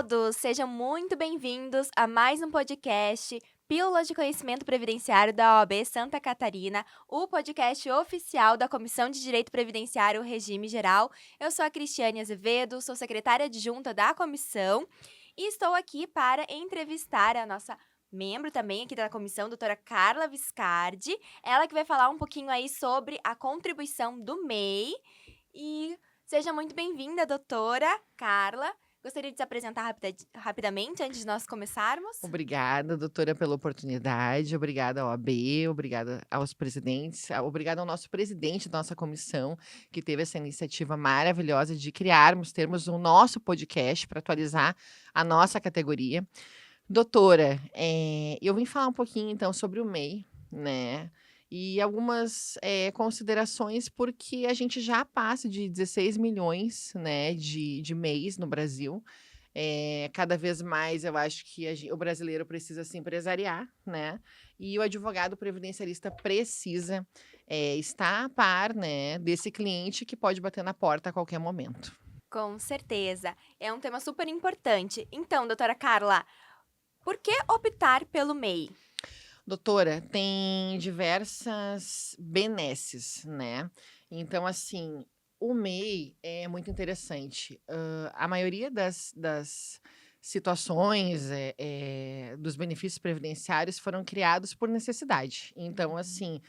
todos! Sejam muito bem-vindos a mais um podcast Pílulas de Conhecimento Previdenciário da OAB Santa Catarina, o podcast oficial da Comissão de Direito Previdenciário Regime Geral. Eu sou a Cristiane Azevedo, sou secretária adjunta da comissão e estou aqui para entrevistar a nossa membro também aqui da comissão, doutora Carla Viscardi, ela que vai falar um pouquinho aí sobre a contribuição do MEI. E seja muito bem-vinda, doutora Carla. Gostaria de se apresentar rapidamente antes de nós começarmos? Obrigada, doutora, pela oportunidade. Obrigada ao AB, obrigada aos presidentes, obrigada ao nosso presidente da nossa comissão, que teve essa iniciativa maravilhosa de termos o nosso podcast para atualizar a nossa categoria. Doutora, eu vim falar um pouquinho, então, sobre o MEI, né? E algumas considerações, porque a gente já passa de 16 milhões, né, de MEIs no Brasil. Cada vez mais eu acho que o brasileiro precisa se empresariar, né? E o advogado previdenciarista precisa estar a par, né, desse cliente que pode bater na porta a qualquer momento. Com certeza. É um tema super importante. Então, doutora Carla, por que optar pelo MEI? Doutora, tem diversas benesses, né? Então, assim, o MEI é muito interessante. A maioria das situações, dos benefícios previdenciários foram criados por necessidade. Então, assim,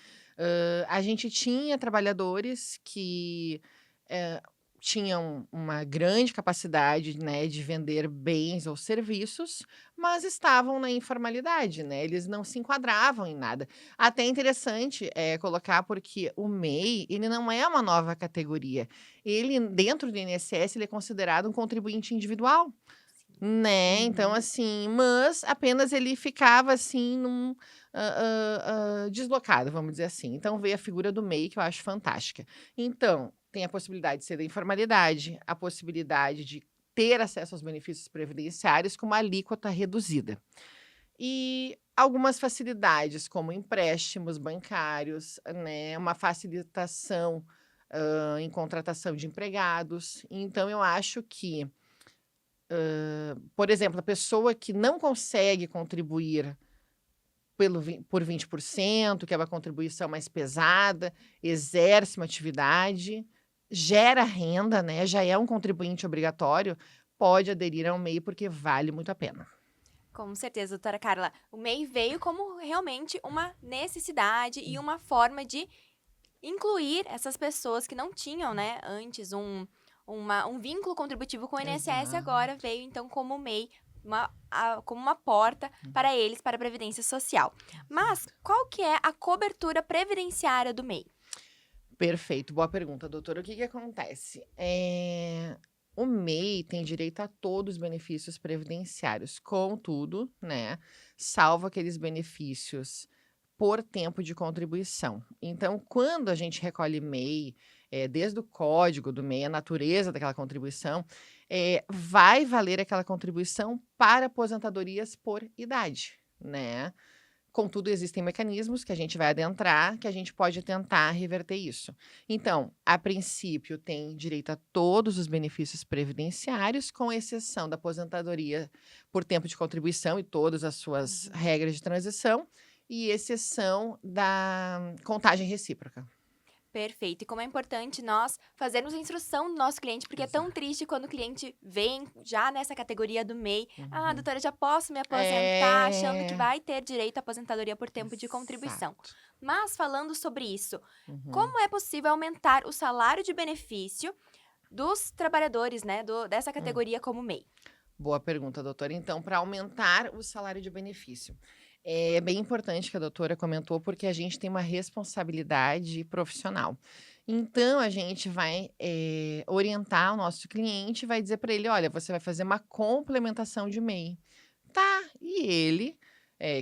a gente tinha trabalhadores que eh, tinham uma grande capacidade, né, de vender bens ou serviços, mas estavam na informalidade, né? Eles não se enquadravam em nada. Até é interessante colocar porque o MEI, ele não é uma nova categoria. Ele, dentro do INSS, ele é considerado um contribuinte individual, né? Então, Uhum. assim, mas apenas ele ficava assim deslocado, vamos dizer assim. Então veio a figura do MEI, que eu acho fantástica. Então, tem a possibilidade de ser da informalidade, a possibilidade de ter acesso aos benefícios previdenciários com uma alíquota reduzida. E algumas facilidades, como empréstimos bancários, né? Uma facilitação em contratação de empregados. Então, eu acho que por exemplo, a pessoa que não consegue contribuir por 20%, que é uma contribuição mais pesada, exerce uma atividade, gera renda, né, já é um contribuinte obrigatório, pode aderir ao MEI porque vale muito a pena. Com certeza, doutora Carla. O MEI veio como realmente uma necessidade e uma forma de incluir essas pessoas que não tinham, né, antes um vínculo contributivo com o INSS, agora Exato. veio então como MEI, como uma porta para eles, para a Previdência Social. Mas qual que é a cobertura previdenciária do MEI? Perfeito, boa pergunta, doutora. O que que acontece? O MEI tem direito a todos os benefícios previdenciários, contudo, né, salvo aqueles benefícios por tempo de contribuição. Então, quando a gente recolhe MEI, desde o código do MEI, a natureza daquela contribuição, vai valer aquela contribuição para aposentadorias por idade, né? Contudo, existem mecanismos que a gente vai adentrar, que a gente pode tentar reverter isso. Então, a princípio, tem direito a todos os benefícios previdenciários, com exceção da aposentadoria por tempo de contribuição e todas as suas Uhum. regras de transição, e exceção da contagem recíproca. Perfeito. E como é importante nós fazermos a instrução do nosso cliente, porque é tão Exato. triste quando o cliente vem já nessa categoria do MEI. Ah, Uhum. doutora, já posso me aposentar, achando que É, vai ter direito à aposentadoria por tempo de contribuição. exato. Mas falando sobre isso, Uhum. como é possível aumentar o salário de benefício dos trabalhadores, né, dessa Hum. categoria como MEI? Boa pergunta, doutora. Então, para aumentar o salário de benefício, é bem importante que a doutora comentou, porque a gente tem uma responsabilidade profissional. Então, a gente vai orientar o nosso cliente, vai dizer para ele: olha, você vai fazer uma complementação de MEI. Tá, e ele,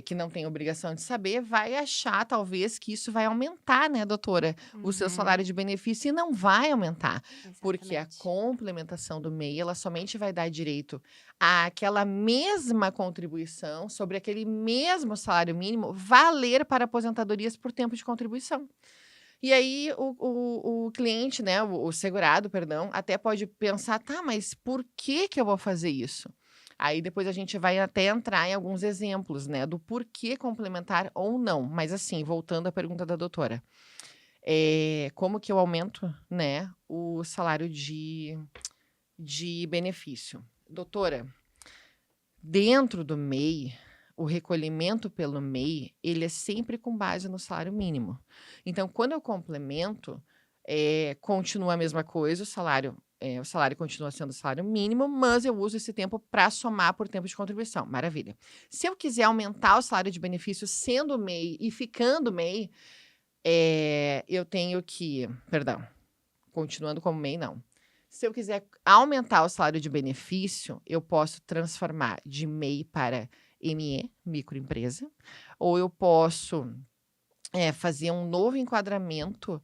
que não tem obrigação de saber, vai achar talvez que isso vai aumentar, né, doutora, o seu salário Uhum, de benefício e não vai aumentar, porque a exatamente. complementação do MEI, ela somente vai dar direito àquela mesma contribuição sobre aquele mesmo salário mínimo valer para aposentadorias por tempo de contribuição. E aí o cliente, né, o segurado, perdão, até pode pensar: "Tá, mas por que que eu vou fazer isso?". Aí depois a gente vai até entrar em alguns exemplos, né, do porquê complementar ou não. Mas assim, voltando à pergunta da doutora, como que eu aumento, né, o salário de benefício? Doutora, dentro do MEI, o recolhimento pelo MEI, ele é sempre com base no salário mínimo. Então, quando eu complemento, continua a mesma coisa, o salário continua sendo o salário mínimo, mas eu uso esse tempo para somar por tempo de contribuição. Maravilha. Se eu quiser aumentar o salário de benefício sendo MEI e ficando MEI, eu tenho que. Perdão, continuando como MEI, não. Se eu quiser aumentar o salário de benefício, eu posso transformar de MEI para ME, microempresa, ou eu posso fazer um novo enquadramento,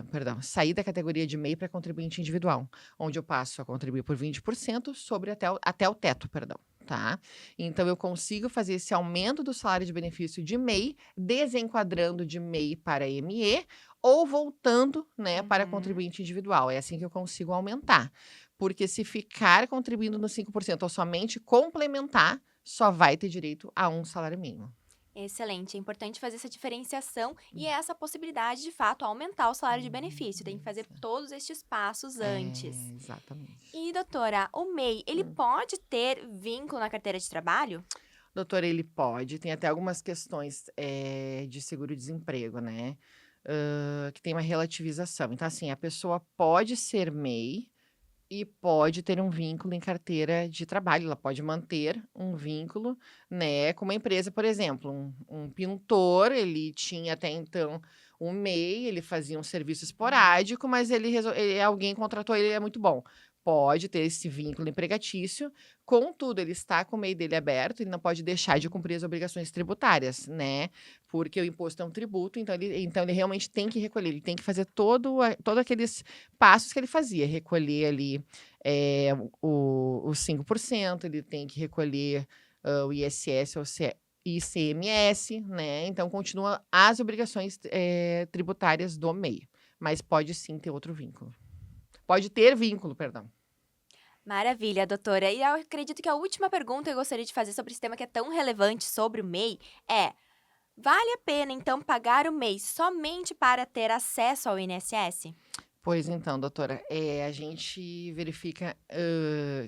perdão, sair da categoria de MEI para contribuinte individual, onde eu passo a contribuir por 20% sobre até o teto, perdão. Tá? Então, eu consigo fazer esse aumento do salário de benefício de MEI, desenquadrando de MEI para ME, ou voltando, né, para contribuinte individual. É assim que eu consigo aumentar. Porque se ficar contribuindo no 5% ou somente complementar, só vai ter direito a um salário mínimo. Excelente, é importante fazer essa diferenciação e essa possibilidade, de fato, aumentar o salário de benefício. Tem que fazer todos estes passos antes. Exatamente. E, doutora, o MEI, ele pode ter vínculo na carteira de trabalho? Doutora, ele pode. Tem até algumas questões de seguro-desemprego, né? Que tem uma relativização. Então, assim, a pessoa pode ser MEI e pode ter um vínculo em carteira de trabalho. Ela pode manter um vínculo, né, com uma empresa, por exemplo, um pintor, ele tinha até então um MEI, ele fazia um serviço esporádico, mas alguém contratou ele, é muito bom. Pode ter esse vínculo empregatício, contudo, ele está com o MEI dele aberto, ele não pode deixar de cumprir as obrigações tributárias, né? Porque o imposto é um tributo, então ele realmente tem que recolher, ele tem que fazer todos aqueles passos que ele fazia, recolher ali os 5%, ele tem que recolher o ISS ou ICMS, né? Então, continua as obrigações tributárias do MEI, mas pode sim ter outro vínculo. Pode ter vínculo, perdão. Maravilha, doutora. E eu acredito que a última pergunta que eu gostaria de fazer sobre esse tema que é tão relevante sobre o MEI é: vale a pena, então, pagar o MEI somente para ter acesso ao INSS? Pois então, doutora, a gente verifica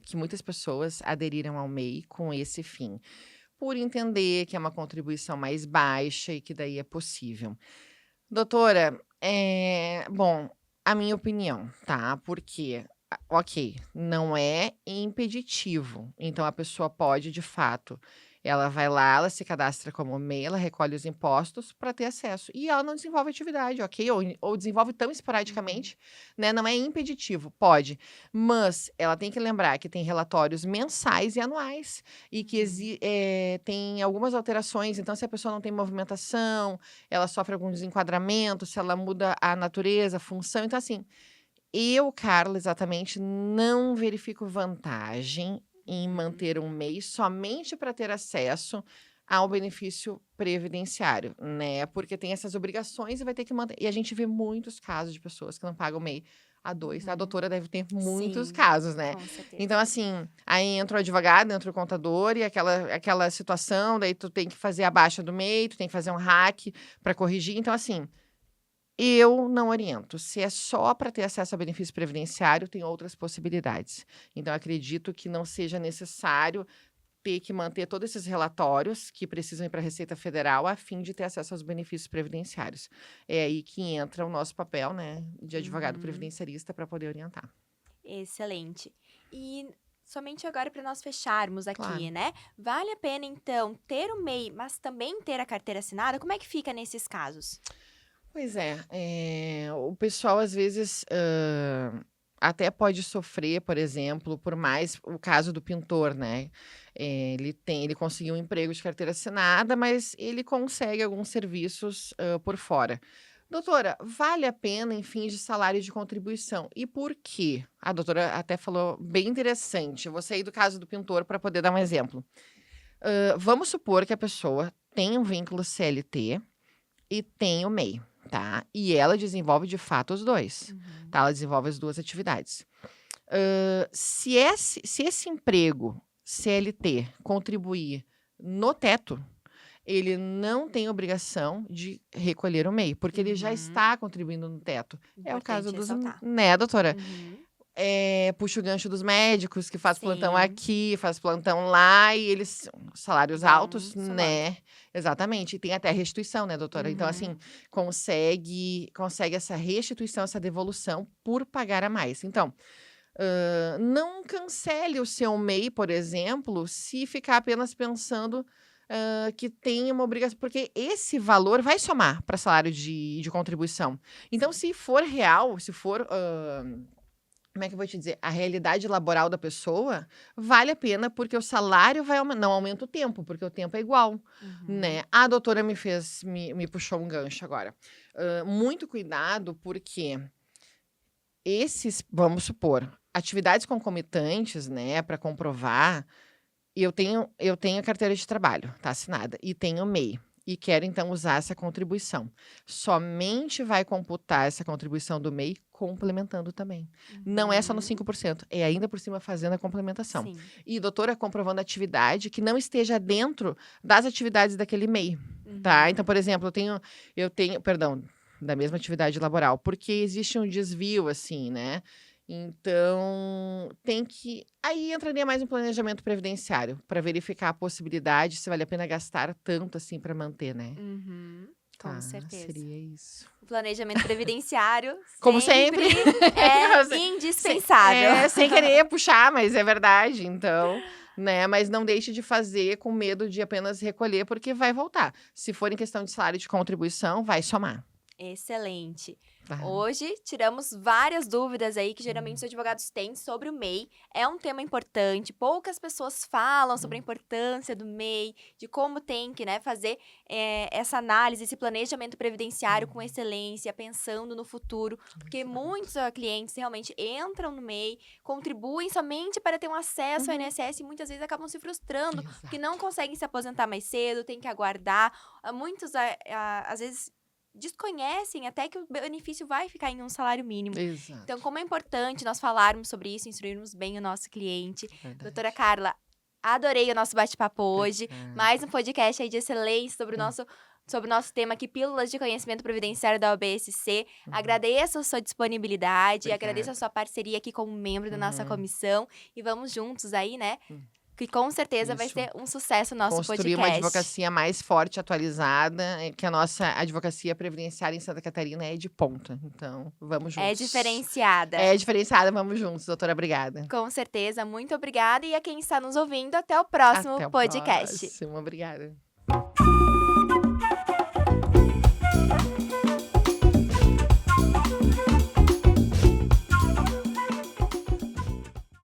que muitas pessoas aderiram ao MEI com esse fim, por entender que é uma contribuição mais baixa e que daí é possível. Doutora, bom, a minha opinião, tá? Porque, ok, não é impeditivo. Então, a pessoa pode, de fato, ela vai lá, ela se cadastra como MEI, ela recolhe os impostos para ter acesso. E ela não desenvolve atividade, ok? Ou desenvolve tão esporadicamente, né? Não é impeditivo, pode. Mas ela tem que lembrar que tem relatórios mensais e anuais. E que tem algumas alterações. Então, se a pessoa não tem movimentação, ela sofre algum desenquadramento, se ela muda a natureza, a função. Então, assim, eu, Carla, exatamente, não verifico vantagem em manter um MEI somente para ter acesso ao benefício previdenciário, né? Porque tem essas obrigações e vai ter que manter. E a gente vê muitos casos de pessoas que não pagam MEI a dois. A doutora deve ter muitos Sim, casos, né? com certeza. Então, assim, aí entra o advogado, entra o contador e aquela situação, daí tu tem que fazer a baixa do MEI, tu tem que fazer um hack para corrigir. Então, assim, eu não oriento. Se é só para ter acesso ao benefício previdenciário, tem outras possibilidades. Então, acredito que não seja necessário ter que manter todos esses relatórios que precisam ir para a Receita Federal a fim de ter acesso aos benefícios previdenciários. É aí que entra o nosso papel, né, de advogado previdenciarista para poder orientar. Excelente. E somente agora para nós fecharmos aqui, Claro. né? Vale a pena, então, ter o MEI, mas também ter a carteira assinada? Como é que fica nesses casos? Pois o pessoal às vezes, até pode sofrer, por exemplo, por mais o caso do pintor, né, ele conseguiu um emprego de carteira assinada, mas ele consegue alguns serviços, por fora. Doutora, vale a pena em fins de salário de contribuição, e por quê? A doutora até falou bem interessante, eu vou sair do caso do pintor para poder dar um exemplo. Vamos supor que a pessoa tem um vínculo CLT e tem o MEI, tá? E ela desenvolve de fato os dois, tá? Ela desenvolve as duas atividades. Se esse emprego CLT contribuir no teto, ele não tem obrigação de recolher o MEI, porque ele já está contribuindo no teto. É o caso dos, ressaltar. né, doutora? Uhum. Puxa o gancho dos médicos que faz plantão Sim. aqui, faz plantão lá, e eles, salários Vão altos, somando. né? Exatamente. E tem até restituição, né, doutora? Então, Uhum. assim, consegue essa restituição, essa devolução por pagar a mais. Então, não cancele o seu MEI, por exemplo, se ficar apenas pensando que tem uma obrigação, porque esse valor vai somar para salário de contribuição. Então, se for real, se for, como é que eu vou te dizer, a realidade laboral da pessoa, vale a pena, porque o salário vai não aumenta o tempo, porque o tempo é igual, né? A doutora me puxou um gancho agora. Muito cuidado, porque vamos supor, atividades concomitantes, né, para comprovar, eu tenho carteira de trabalho, tá assinada, e tenho MEI, e quero então usar essa contribuição. Somente vai computar essa contribuição do MEI complementando também. Não é só no 5%, é ainda por cima fazendo a complementação. Sim. E doutora comprovando a atividade que não esteja dentro das atividades daquele MEI, tá? Então, por exemplo, eu tenho, perdão, da mesma atividade laboral, porque existe um desvio, assim, né? Então, aí entraria mais um planejamento previdenciário, para verificar a possibilidade, se vale a pena gastar tanto assim para manter, né? Com Tá, certeza. seria isso. O planejamento previdenciário Como sempre. é indispensável. Sem querer puxar, mas é verdade, então, né? Mas não deixe de fazer com medo de apenas recolher, porque vai voltar. Se for em questão de salário de contribuição, vai somar. Excelente. Tá. Hoje tiramos várias dúvidas aí que geralmente os advogados têm sobre o MEI. É um tema importante, poucas pessoas falam sobre a importância do MEI, de como tem que, né, fazer essa análise, esse planejamento previdenciário com excelência, pensando no futuro, porque muitos clientes realmente entram no MEI, contribuem somente para ter um acesso ao INSS e muitas vezes acabam se frustrando, porque não conseguem se aposentar mais cedo, tem que aguardar. Muitos, às vezes, desconhecem até que o benefício vai ficar em um salário mínimo. Exato. Então, como é importante nós falarmos sobre isso, instruirmos bem o nosso cliente. Verdade. Doutora Carla, adorei o nosso bate-papo hoje. Obrigada. Mais um podcast aí de excelência sobre o nosso tema aqui, Pílulas de Conhecimento Previdenciário da OAB-SC. Agradeço a sua disponibilidade, agradeço a sua parceria aqui como membro da nossa comissão. E vamos juntos aí, né? Que com certeza vai Isso. ser um sucesso o nosso Construir podcast. uma advocacia mais forte, atualizada, que a nossa advocacia previdenciária em Santa Catarina é de ponta. Então, vamos juntos. É diferenciada. É diferenciada, vamos juntos, doutora, obrigada. Com certeza, muito obrigada. E a quem está nos ouvindo, até o próximo podcast. Até o próximo, obrigada.